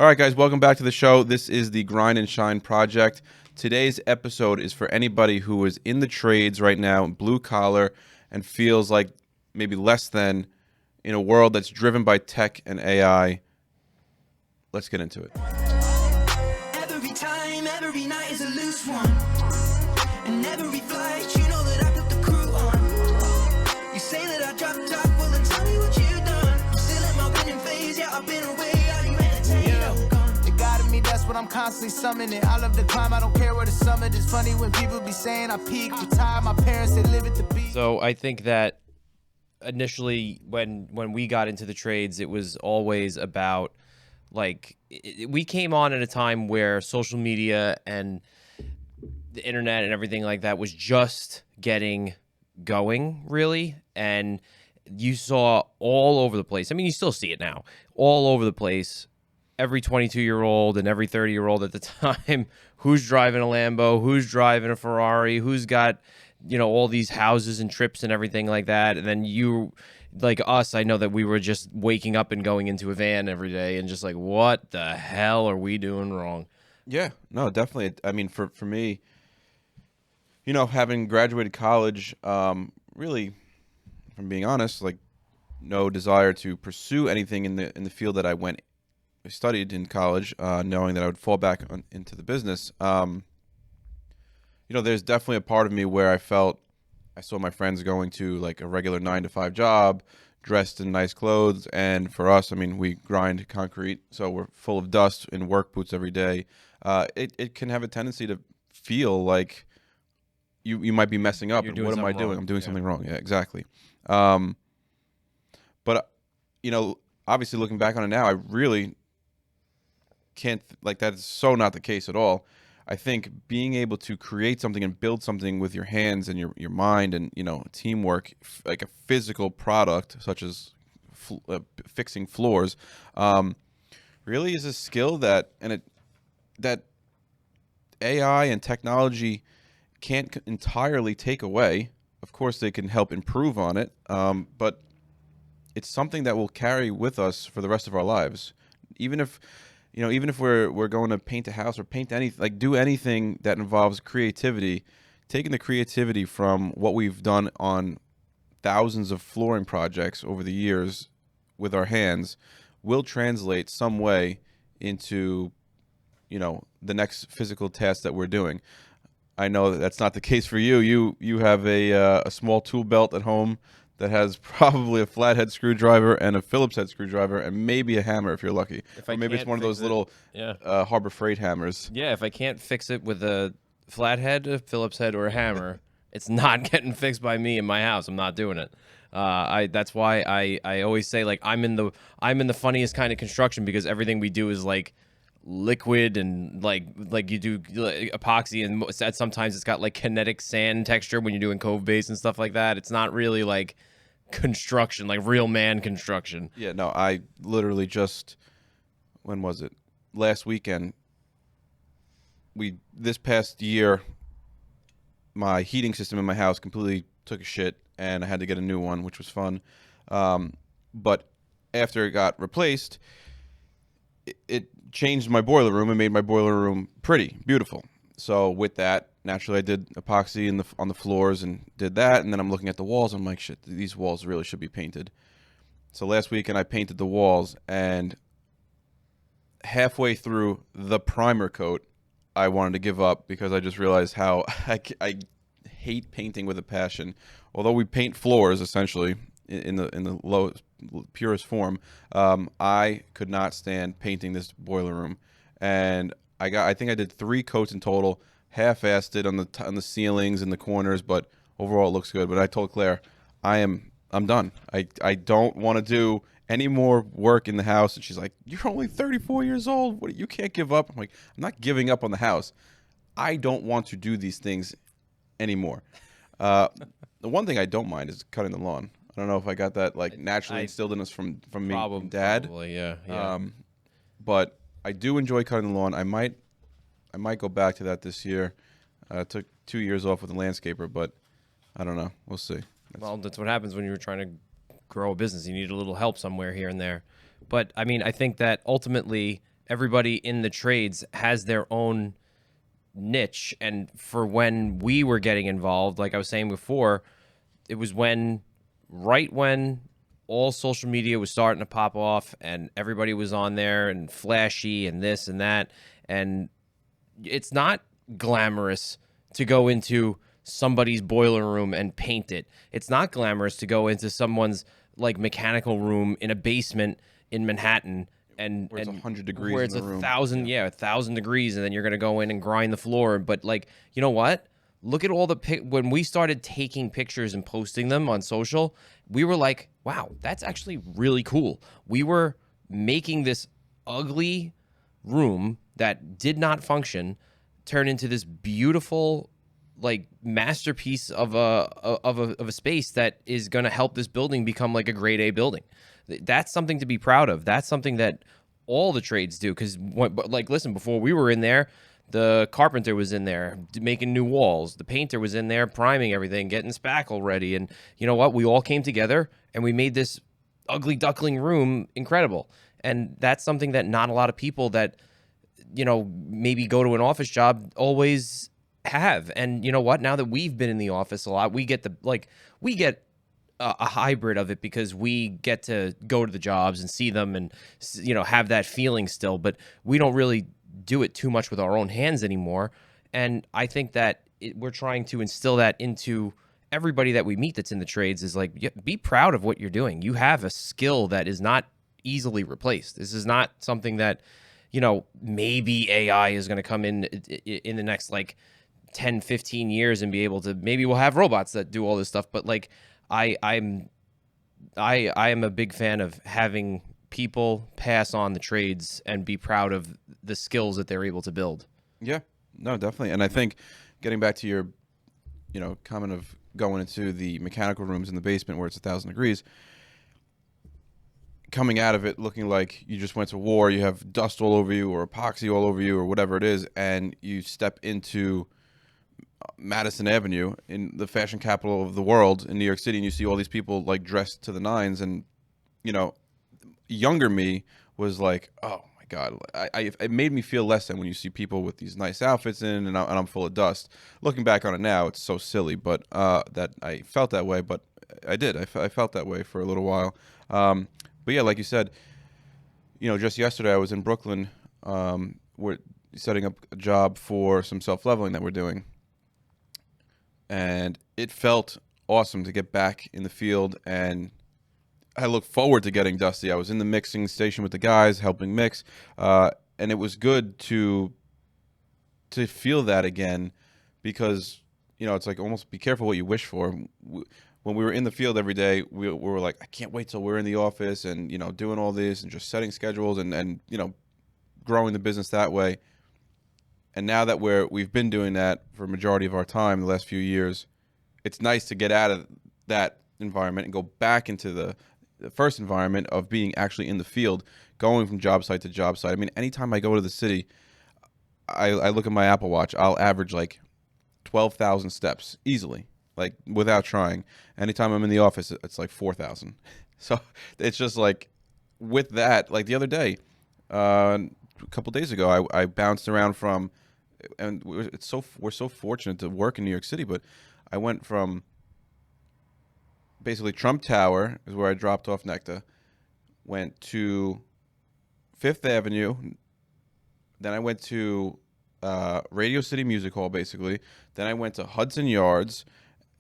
All right, guys, welcome back to the show. This is the Grind and Shine Project. Today's episode is for anybody who is in the trades right now, blue collar, and feels like maybe less than in a world that's driven by tech and AI. Let's get into it. Every time, every night is a loose one. And every flight, you know that I put the crew on. You say that I dropped top, well then tell me what you done. I'm still in my winning phase, yeah, I've been away, are you entertained? The God of me, that's what I'm constantly summoning. I love the climb, I don't care where the summit. It's funny when people be saying I peaked, retired, my parents, they live at the beach. So I think that initially when we got into the trades, it was always about we came on at a time where social media and the internet and everything like that was just getting going, really. And you saw all over the place. I mean, you still see it now, all over the place. Every 22-year-old and every 30-year-old at the time, who's driving a Lambo, who's driving a Ferrari, who's got, all these houses and trips and everything like that. And then you, like us, I know that we were just waking up and going into a van every day and just like, what the hell are we doing wrong? Yeah, no, definitely. I mean, for me, having graduated college, really, if I'm being honest, like no desire to pursue anything in the field that I studied in college, knowing that I would fall back into the business. There's definitely a part of me where I saw my friends going to like a regular 9-to-5 job, dressed in nice clothes. And for us, I mean, we grind concrete, so we're full of dust in work boots every day. It can have a tendency to feel like you might be messing up. And what am I doing? I'm doing something wrong. Yeah, exactly. But obviously looking back on it now, I really can't, that's so not the case at all. I think being able to create something and build something with your hands and your mind and teamwork, like a physical product such as fixing floors, really is a skill that AI and technology can't entirely take away. Of course, they can help improve on it, but it's something that will carry with us for the rest of our lives, even if we're going to paint a house or paint anything, do anything that involves creativity. Taking the creativity from what we've done on thousands of flooring projects over the years with our hands will translate some way into, the next physical task that we're doing. I know that that's not the case for you. You have a small tool belt at home that has probably a flathead screwdriver and a Phillips head screwdriver and maybe a hammer if you're lucky. Or maybe it's one of those little Harbor Freight hammers. Yeah, if I can't fix it with a flathead, a Phillips head, or a hammer, it's not getting fixed by me in my house. I'm not doing it. That's why I always say I'm in the funniest kind of construction, because everything we do is liquid and like you do epoxy, and sometimes it's got kinetic sand texture when you're doing cove base and stuff like that. It's not really construction, real man construction. Yeah, no, I literally just, when was it? Last weekend. This past year, my heating system in my house completely took a shit, and I had to get a new one, which was fun. But after it got replaced, it changed my boiler room and made my boiler room pretty, beautiful. So with that, naturally, I did epoxy on the floors and did that. And then I'm looking at the walls. I'm like, shit, these walls really should be painted. So last weekend, I painted the walls, and halfway through the primer coat, I wanted to give up because I just realized how I hate painting with a passion. Although we paint floors essentially in the lowest, purest form, I could not stand painting this boiler room, and I think I did 3 coats in total. Half-assed it on the ceilings and the corners, but overall it looks good. But I told Claire, I'm done. I don't want to do any more work in the house. And she's like, you're only 34 years old. You can't give up. I'm like, I'm not giving up on the house. I don't want to do these things anymore. The one thing I don't mind is cutting the lawn. I don't know if I got that naturally instilled in us from me and Dad. Probably, yeah. But I do enjoy cutting the lawn. I might go back to that this year. Took 2 years off with a landscaper, but I don't know. We'll see. That's what happens when you're trying to grow a business. You need a little help somewhere here and there. But I mean, I think that ultimately everybody in the trades has their own niche. And for when we were getting involved, like I was saying before, it was right when all social media was starting to pop off and everybody was on there and flashy and this and that. And it's not glamorous to go into somebody's boiler room and paint it. It's not glamorous to go into someone's like mechanical room in a basement in Manhattan and Where it's 100 degrees where in it's the room. 1,000 degrees, and then you're gonna go in and grind the floor. But like, you know what? Look at all the when we started taking pictures and posting them on social, we were like, wow, that's actually really cool. We were making this ugly room that did not function turn into this beautiful like masterpiece of a space that is going to help this building become like a grade A building. That's something to be proud of. That's something that all the trades do. Because like, listen, before we were in there, the carpenter was in there making new walls. The painter was in there priming everything, getting spackle ready. And you know what? We all came together and we made this ugly duckling room incredible. And that's something that not a lot of people that, you know, maybe go to an office job always have. And you know what? Now that we've been in the office a lot, we get a hybrid of it because we get to go to the jobs and see them and, you know, have that feeling still. But we don't really do it too much with our own hands anymore. And I think that we're trying to instill that into everybody that we meet that's in the trades is like, be proud of what you're doing. You have a skill that is not easily replaced. This is not something that, you know, maybe AI is going to come in the next like 10, 15 years and be able to, maybe we'll have robots that do all this stuff. But like, I am a big fan of having people pass on the trades and be proud of the skills that they're able to build. Yeah, no, definitely. And I think getting back to your, you know, comment of going into the mechanical rooms in the basement where it's 1,000 degrees, coming out of it looking like you just went to war, you have dust all over you or epoxy all over you or whatever it is, and you step into Madison Avenue in the fashion capital of the world in New York City, and you see all these people like dressed to the nines, and you know, younger me was like, oh my god, it made me feel less than when you see people with these nice outfits in, and I'm full of dust. Looking back on it now, it's so silly, but that I felt that way, but I did. I felt that way for a little while. But yeah, like you said, you know, just yesterday I was in Brooklyn. We're setting up a job for some self-leveling that we're doing. And it felt awesome to get back in the field, and I look forward to getting dusty. I was in the mixing station with the guys, helping mix, and it was good to feel that again, because you know it's like almost be careful what you wish for. When we were in the field every day, we were like, I can't wait till we're in the office and you know doing all this and just setting schedules and you know growing the business that way. And now that we've been doing that for a majority of our time the last few years, it's nice to get out of that environment and go back into the first environment of being actually in the field, going from job site to job site. I mean, anytime I go to the city, I look at my Apple Watch, I'll average like 12,000 steps easily, like without trying. Anytime I'm in the office, it's like 4,000. So it's just like with that, like the other day, a couple days ago, I bounced around from, and we're so fortunate to work in New York City, but I went from basically Trump Tower is where I dropped off Nectar, went to Fifth Avenue, then I went to Radio City Music Hall basically, then I went to Hudson Yards,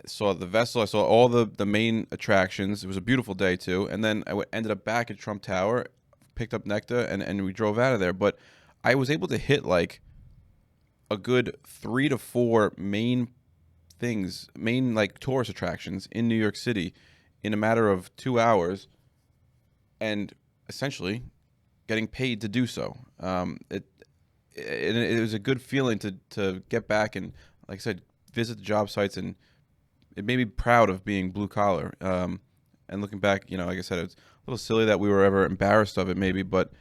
saw the vessel, I saw all the main attractions. It was a beautiful day too, and then I ended up back at Trump Tower, picked up Nectar, and we drove out of there. But I was able to hit like a good 3 to 4 main like tourist attractions in New York City in a matter of 2 hours, and essentially getting paid to do so. It was a good feeling to get back and, like I said, visit the job sites, and it made me proud of being blue collar. And looking back, you know, like I said, it's a little silly that we were ever embarrassed of it, maybe, but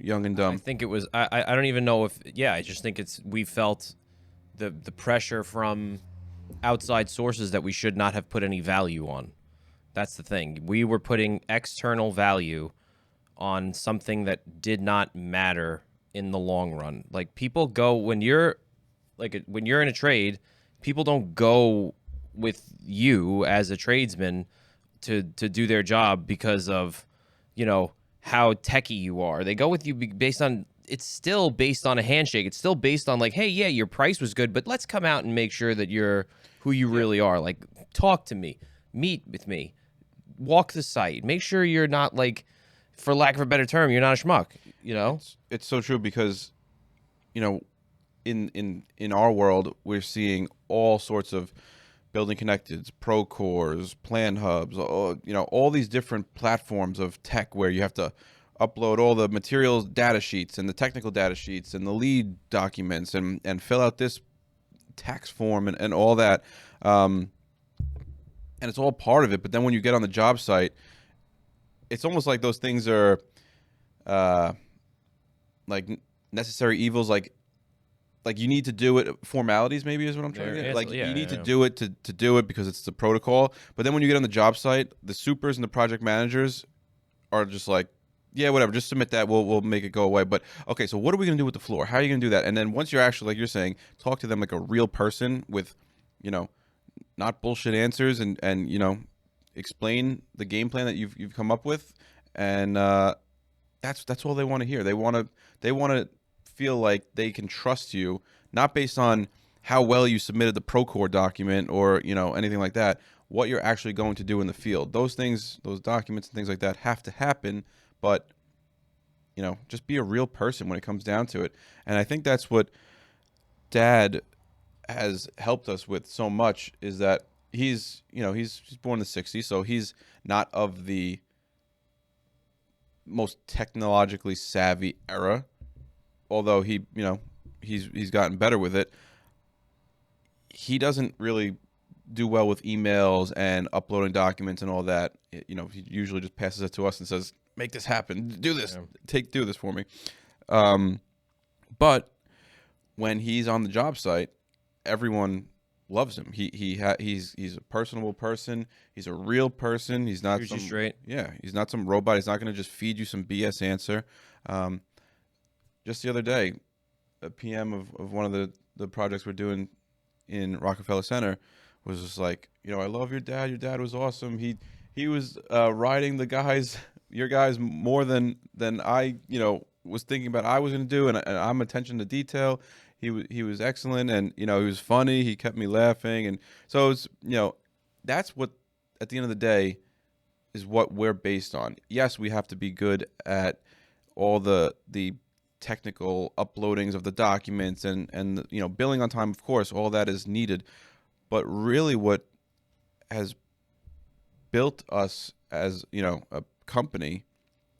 young and dumb. I think it was. I don't even know if. Yeah, I just think we felt the pressure from outside sources that we should not have put any value on. That's the thing. We were putting external value on something that did not matter in the long run. Like people go when you're when you're in a trade, people don't go with you as a tradesman to do their job because of, you know, how techie you are. They go with you based on, it's still based on a handshake. It's still based on like, hey, yeah, your price was good, but let's come out and make sure that you're who you really are. Like, talk to me, meet with me, walk the site, make sure you're not like, for lack of a better term, you're not a schmuck. You know, It's so true because, you know, in our world, we're seeing all sorts of building connecteds, pro cores, plan hubs, you know, all these different platforms of tech where you have to upload all the materials data sheets and the technical data sheets and the lead documents and fill out this tax form and all that. And it's all part of it. But then when you get on the job site, it's almost like those things are like necessary evils, like you need to do it, formalities maybe is what I'm trying to get. Like you need to do it to do it because it's the protocol. But then when you get on the job site, the supers and the project managers are just like, yeah, whatever, just submit that, we'll make it go away. But okay, so what are we gonna do with the floor? How are you gonna do that? And then once you're actually, like you're saying, talk to them like a real person with, you know, not bullshit answers, and you know, explain the game plan that you've come up with, and that's all they want to hear. They want to feel like they can trust you, not based on how well you submitted the Procore document or, you know, anything like that. What you're actually going to do in the field. Those things, those documents and things like that have to happen, but, you know, just be a real person when it comes down to it. And I think that's what Dad has helped us with so much, is that he's born in the 60s, so he's not of the most technologically savvy era, although he's gotten better with it. He doesn't really do well with emails and uploading documents and all that. You know, he usually just passes it to us and says, make this happen, do this, do this for me. But when he's on the job site, everyone loves him. He's a personable person. He's a real person. He's not some straight. Yeah, he's not some robot. He's not going to just feed you some BS answer. Just the other day, a PM of one of the projects we're doing in Rockefeller Center was just like, you know, I love your dad. Your dad was awesome. He was riding your guys more than I, you know, was thinking about I was going to do, and I'm attention to detail. He was excellent, and you know, he was funny. He kept me laughing, and so it's, you know, that's what at the end of the day is what we're based on. Yes, we have to be good at all the technical uploadings of the documents and you know, billing on time, of course, all that is needed. But really what has built us as, you know, a company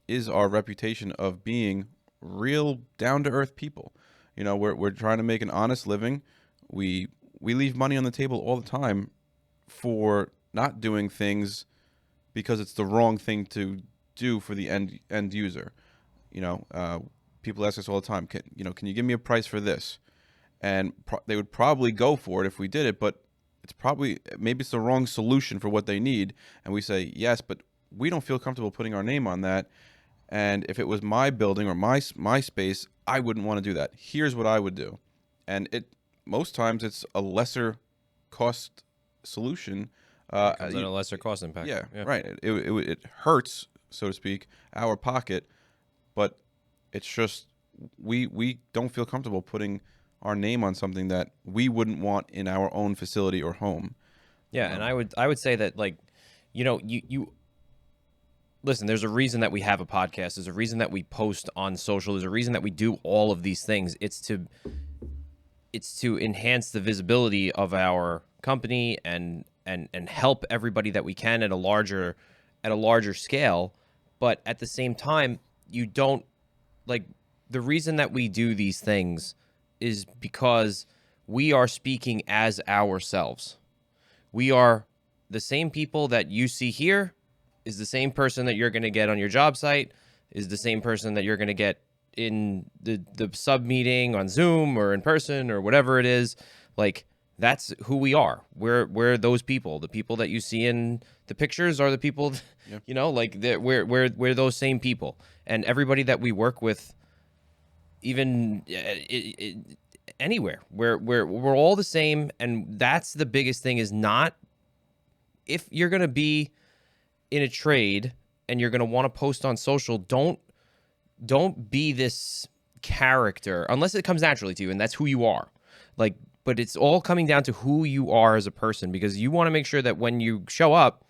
is our reputation of being real down to earth people. You know, we're trying to make an honest living. We leave money on the table all the time for not doing things because it's the wrong thing to do for the end user. You know, people ask us all the time, can you give me a price for this? And they would probably go for it if we did it, but maybe it's the wrong solution for what they need. And we say, yes, but we don't feel comfortable putting our name on that. And if it was my building or my space, I wouldn't want to do that. Here's what I would do. And most times it's a lesser cost solution. It comes at a lesser cost impact. Yeah. Right. It hurts, so to speak, our pocket, but it's just we don't feel comfortable putting our name on something that we wouldn't want in our own facility or home. Yeah, and I would say that, like, you know, you listen, there's a reason that we have a podcast. There's a reason that we post on social. There's a reason that we do all of these things. It's to enhance the visibility of our company and help everybody that we can at a larger scale. But at the same time, you don't, like, the reason that we do these things is because we are speaking as ourselves. We are the same people that you see here is the same person that you're going to get on your job site, is the same person that you're going to get in the sub meeting on Zoom or in person or whatever it is. Like, That's who we are. We're those people. The people that you see in the pictures are the people, you know, like we're those same people. And everybody that we work with, even anywhere, we're all the same. And that's the biggest thing, is not, if you're gonna be in a trade and you're gonna want to post on social, don't be this character unless it comes naturally to you and that's who you are. Like, but it's all coming down to who you are as a person, because you want to make sure that when you show up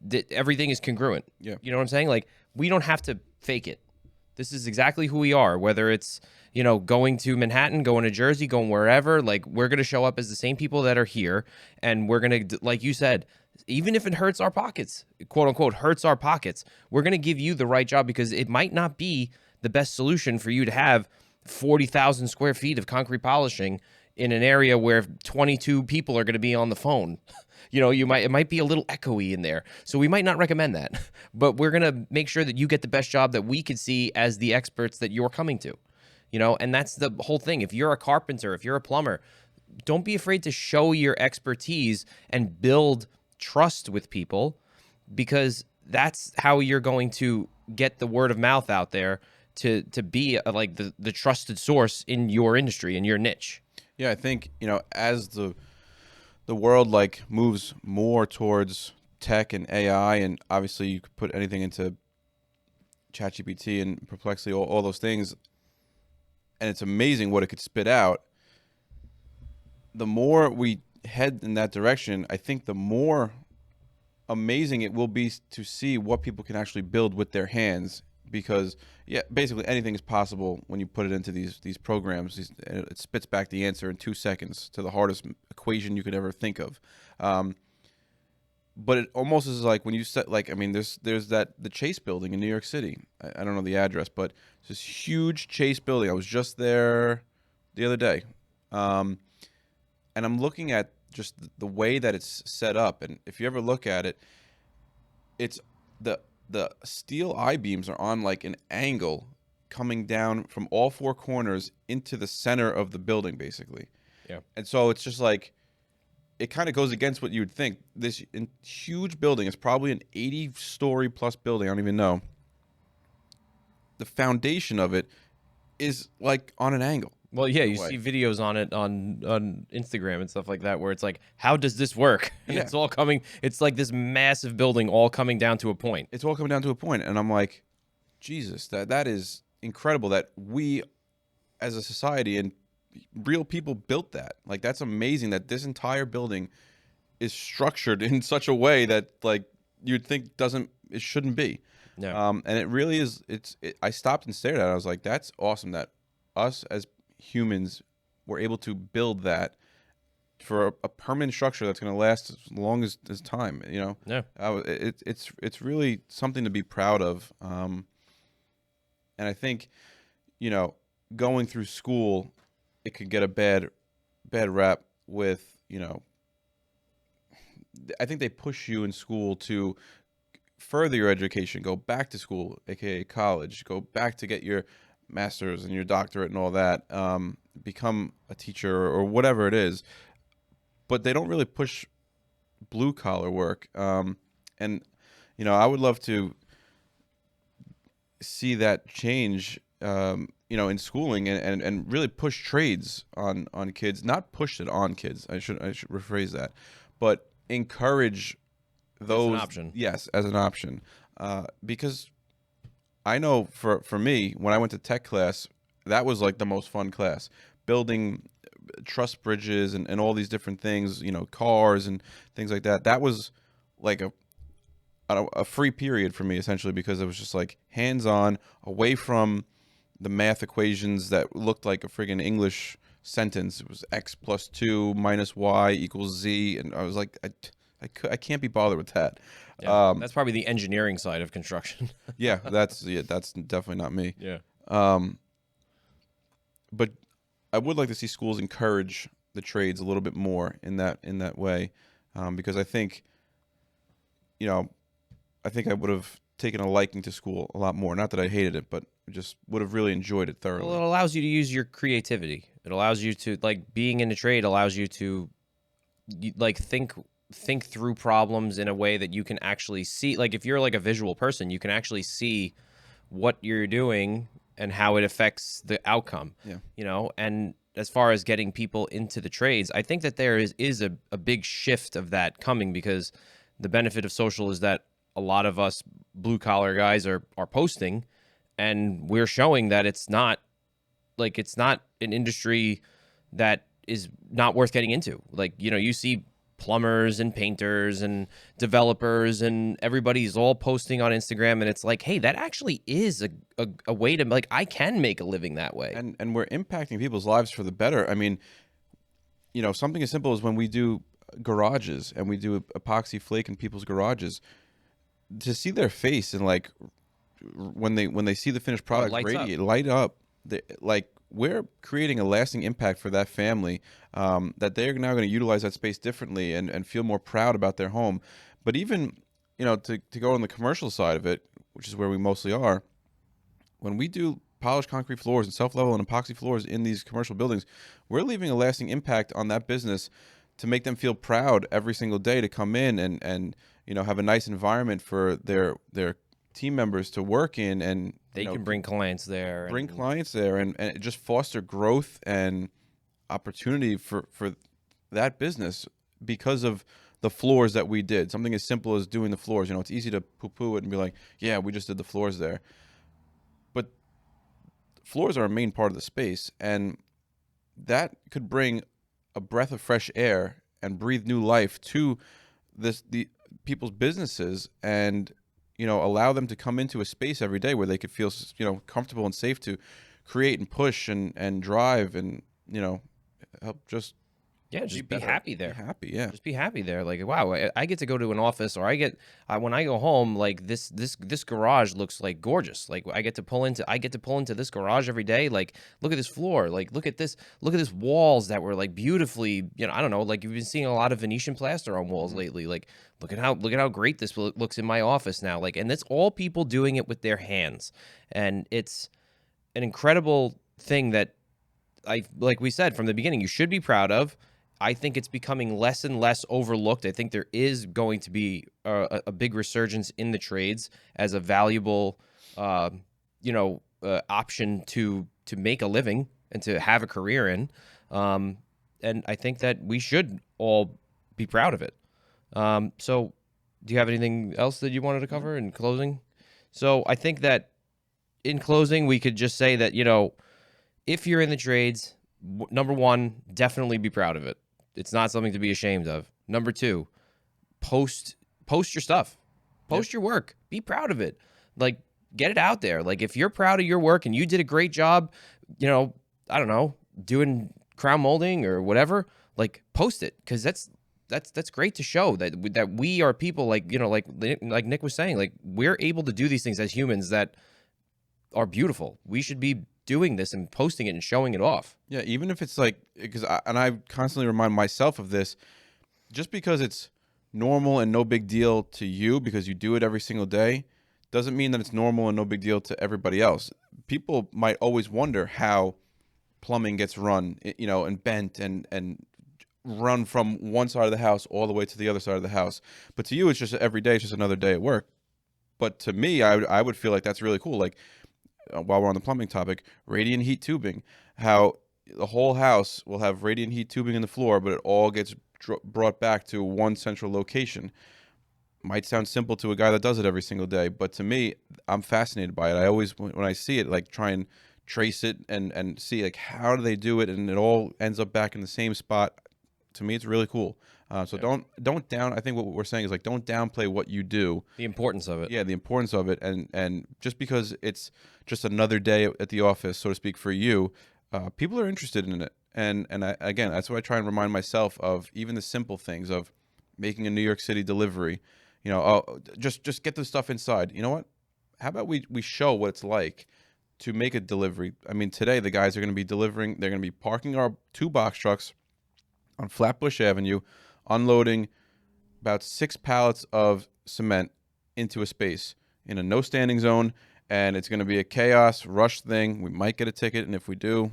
that everything is congruent. Yeah. You know what I'm saying? Like, we don't have to fake it. This is exactly who we are, whether it's, you know, going to Manhattan, going to Jersey, going wherever. Like, we're going to show up as the same people that are here, and we're going to, like you said, even if it hurts our pockets, quote unquote, hurts our pockets, we're going to give you the right job, because it might not be the best solution for you to have 40,000 square feet of concrete polishing in an area where 22 people are going to be on the phone. You know, it might be a little echoey in there. So we might not recommend that, but we're going to make sure that you get the best job that we could see as the experts that you're coming to, you know, and that's the whole thing. If you're a carpenter, if you're a plumber, don't be afraid to show your expertise and build trust with people, because that's how you're going to get the word of mouth out there to be like the trusted source in your industry, in your niche. Yeah, I think, you know, as the world like moves more towards tech and AI, and obviously you could put anything into ChatGPT and Perplexity, all those things, and it's amazing what it could spit out. The more we head in that direction, I think the more amazing it will be to see what people can actually build with their hands, because yeah, basically anything is possible when you put it into these programs. It spits back the answer in 2 seconds to the hardest equation you could ever think of. But it almost is like when you set, like, I mean, there's the Chase building in New York City. I don't know the address, but it's this huge Chase building. I was just there the other day, and I'm looking at just the way that it's set up. And if you ever look at it, it's the steel I-beams are on like an angle coming down from all four corners into the center of the building, basically. Yeah. And so it's just like, it kind of goes against what you would think. This huge building is probably an 80-story plus building. I don't even know. The foundation of it is like on an angle. Well, yeah, you see videos on it on Instagram and stuff like that, where it's like, how does this work? And it's all coming, it's like this massive building all coming down to a point. It's all coming down to a point. And I'm like, Jesus, that is incredible that we as a society and real people built that. Like, that's amazing that this entire building is structured in such a way that, like, you'd think it shouldn't be. Yeah. And it really is. I stopped and stared at it. I was like, that's awesome that us as humans were able to build that for a permanent structure that's going to last as long as time, you know. Yeah. It's really something to be proud of. And I think, you know, going through school, it could get a bad rap with, you know, I think they push you in school to further your education, go back to school, aka college, go back to get your master's and your doctorate and all that, become a teacher or whatever it is, but they don't really push blue collar work. And, you know, I would love to see that change, you know, in schooling, and really push trades on kids, not push it on kids. I should rephrase that, but encourage those. As an option. Yes, as an option. Because I know for me, when I went to tech class, that was like the most fun class. Building truss bridges and all these different things, you know, cars and things like that. That was like a free period for me, essentially, because it was just like hands-on, away from the math equations that looked like a friggin' English sentence. It was x plus 2 minus y equals z, and I was like, I can't be bothered with that. Yeah, that's probably the engineering side of construction. Yeah, that's definitely not me. Yeah. But I would like to see schools encourage the trades a little bit more in that way, because I think, you know, I think I would have taken a liking to school a lot more. Not that I hated it, but just would have really enjoyed it thoroughly. Well, it allows you to use your creativity. It allows you to, like, being in a trade allows you to like think through problems in a way that you can actually see. Like if you're like a visual person, you can actually see what you're doing and how it affects the outcome. Yeah. You know, and as far as getting people into the trades, I think that there is a big shift of that coming, because the benefit of social is that a lot of us blue collar guys are posting, and we're showing that it's not an industry that is not worth getting into. Like, you know, you see plumbers and painters and developers and everybody's all posting on Instagram, and it's like, hey, that actually is a way to, like, I can make a living that way. And we're impacting people's lives for the better. I mean, you know, something as simple as when we do garages and we do epoxy flake in people's garages, to see their face and like when they see the finished product lights up. radiate, light up, like we're creating a lasting impact for that family, that they're now going to utilize that space differently and feel more proud about their home. But even, you know, to go on the commercial side of it, which is where we mostly are, when we do polished concrete floors and self-level and epoxy floors in these commercial buildings, we're leaving a lasting impact on that business to make them feel proud every single day to come in and you know, have a nice environment for their team members to work in, and They can bring clients there. bring clients there and just foster growth and opportunity for that business because of the floors that we did. Something as simple as doing the floors. You know, it's easy to poo-poo it and be like, yeah, we just did the floors there. But floors are a main part of the space, and that could bring a breath of fresh air and breathe new life to the people's businesses, and you know, allow them to come into a space every day where they could feel, you know, comfortable and safe to create and push and drive and, you know, help just just be better. happy there. Be happy, yeah. Just be happy there. Like, wow, I get to go to an office, or I get when I go home, like this garage looks like gorgeous. Like I get to pull into this garage every day. Like, look at this floor. Like, look at this walls that were like beautifully, you know, I don't know, like you've been seeing a lot of Venetian plaster on walls lately. Like, look at how great this looks in my office now. Like, and that's all people doing it with their hands, and it's an incredible thing that like we said from the beginning, you should be proud of. I think it's becoming less and less overlooked. I think there is going to be a big resurgence in the trades as a valuable, option to make a living and to have a career in. And I think that we should all be proud of it. So do you have anything else that you wanted to cover in closing? So I think that in closing, we could just say that, you know, if you're in the trades, number one, definitely be proud of it. It's not something to be ashamed of. Number two, post your stuff. Post your work. Be proud of it. Like, get it out there. Like, if you're proud of your work and you did a great job, you know, I don't know, doing crown molding or whatever, like, post it, because that's great to show that we are people, like, you know, like Nick was saying, like, we're able to do these things as humans that are beautiful. We should be doing this and posting it and showing it off. Yeah, even if it's like, I constantly remind myself of this, just because it's normal and no big deal to you because you do it every single day, doesn't mean that it's normal and no big deal to everybody else. People might always wonder how plumbing gets run, you know, and bent and run from one side of the house all the way to the other side of the house. But to you, it's just every day, it's just another day at work. But to me, I would feel like that's really cool. Like, while we're on the plumbing topic, radiant heat tubing, how the whole house will have radiant heat tubing in the floor, but it all gets brought back to one central location. Might sound simple to a guy that does it every single day, but to me, I'm fascinated by it. I always, when I see it, like, try and trace it and see, like, how do they do it, and it all ends up back in the same spot. To me, it's really cool. So don't down. I think what we're saying is, like, don't downplay what you do. The importance of it. Yeah, the importance of it, and just because it's just another day at the office, so to speak, for you, people are interested in it. And again, that's what I try and remind myself of. Even the simple things of making a New York City delivery. You know, just get the stuff inside. You know what? How about we show what it's like to make a delivery? I mean, today the guys are going to be delivering. They're going to be parking our 2 box trucks on Flatbush Avenue, unloading about 6 pallets of cement into a space in a no standing zone, and it's going to be a chaos rush thing. We might get a ticket, and if we do,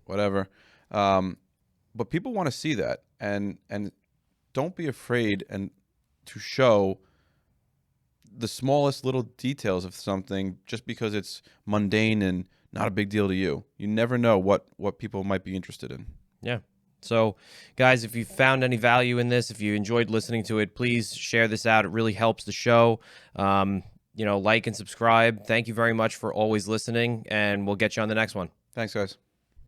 whatever. But people want to see that, and don't be afraid and to show the smallest little details of something just because it's mundane and not a big deal to you. You never know what people might be interested in. Yeah. So, guys, if you found any value in this, if you enjoyed listening to it, please share this out. It really helps the show. Like and subscribe. Thank you very much for always listening, and we'll get you on the next one. Thanks, guys.